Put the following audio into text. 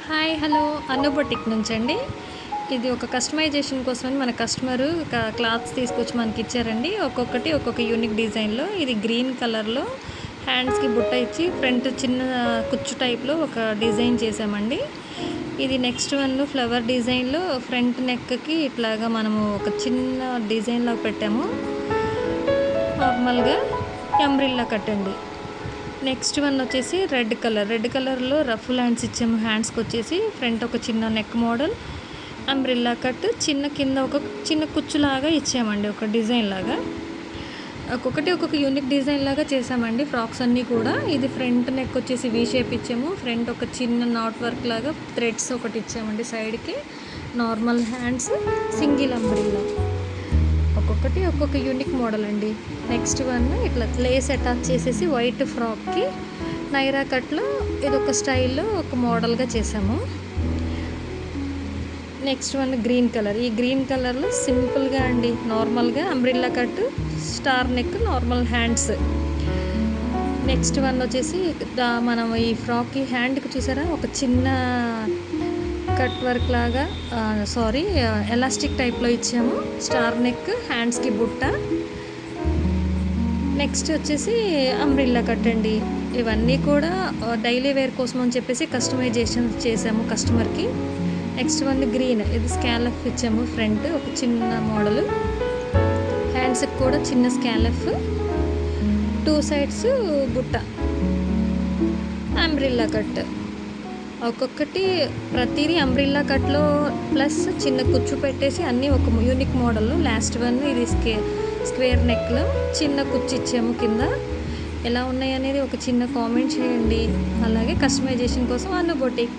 Hi hello అన్ను boutique నుంచండి. ఇది ఒక customization కోసమని మన కస్టమరు క్లాత్స్ తీసుకొచ్చి మనకి ఇచ్చారండి. ఒక్కొక్కటి ఒక్కొక్క యూనిక్ డిజైన్లో. ఇది గ్రీన్ కలర్లో హ్యాండ్స్కి బుట్ట ఇచ్చి ఫ్రంట్ చిన్న కుచ్చు టైప్లో ఒక డిజైన్ చేసామండి. ఇది నెక్స్ట్ వన్ ఫ్లవర్ డిజైన్లో ఫ్రంట్ నెక్కి ఇట్లాగా మనము ఒక చిన్న డిజైన్లో పెట్టాము. నార్మల్గా అంబ్రిల్లా కట్టండి. నెక్స్ట్ వన్ వచ్చేసి రెడ్ కలర్లో రఫ్ హ్యాండ్స్ ఇచ్చాము. హ్యాండ్స్కి వచ్చేసి ఫ్రంట్ ఒక చిన్న నెక్ మోడల్, అంబ్రిల్లా కట్, చిన్న కింద ఒక చిన్న కుచ్చులాగా ఇచ్చామండి. ఒక డిజైన్ లాగా ఒక్కొక్కటి ఒక్కొక్క యూనిక్ డిజైన్ లాగా చేసామండి ఫ్రాక్స్ అన్నీ కూడా. ఇది ఫ్రంట్ నెక్ వచ్చేసి వీ షేప్ ఇచ్చాము. ఫ్రంట్ ఒక చిన్న నాట్ వర్క్ లాగా థ్రెడ్స్ ఒకటి ఇచ్చామండి సైడ్కి. నార్మల్ హ్యాండ్స్, సింగిల్ అంబ్రిల్లా, ఒక్కొక్కటి ఒక్కొక్క యూనిక్ మోడల్ అండి. నెక్స్ట్ వన్ ఇట్లా లేస్ అటాచ్ చేసేసి వైట్ ఫ్రాక్కి నైరా కట్లో ఇదొక స్టైల్లో ఒక మోడల్గా చేసాము. Next one green colour. ఈ గ్రీన్ కలర్లో సింపుల్గా అండి, నార్మల్గా umbrella cut, star neck, normal hands. Next one వచ్చేసి మనం ఈ ఫ్రాక్కి హ్యాండ్కి చూసారా ఒక చిన్న కట్ వర్క్ లాగా ఎలాస్టిక్ టైప్లో ఇచ్చాము. స్టార్ నెక్, హ్యాండ్స్కి బుట్ట. నెక్స్ట్ వచ్చేసి అంబ్రిల్లా కట్ అండి. ఇవన్నీ కూడా డైలీ వేర్ కోసం అని చెప్పేసి కస్టమైజేషన్ చేసాము కస్టమర్కి. Next one green. ఇది స్కాలఫ్ ఇచ్చాము. ఫ్రంట్ ఒక చిన్న మోడల్, హ్యాండ్స్కి కూడా చిన్న స్కాలఫ్, టూ సైడ్స్ బుట్ట, అంబ్రిల్లా కట్. ఒక్కొక్కటి ప్రతిదీ అంబ్రిల్లా కట్లో ప్లస్ చిన్న కుచ్చు పెట్టేసి అన్నీ ఒక యూనిక్ మోడల్లో. లాస్ట్ వన్ ఇది స్క్వేర్ నెక్లో చిన్న కుచ్చు ఇచ్చాము కింద. ఎలా ఉన్నాయి అనేది ఒక చిన్న కామెంట్ చేయండి. అలాగే కస్టమైజేషన్ కోసం అన్ను బొటిక్.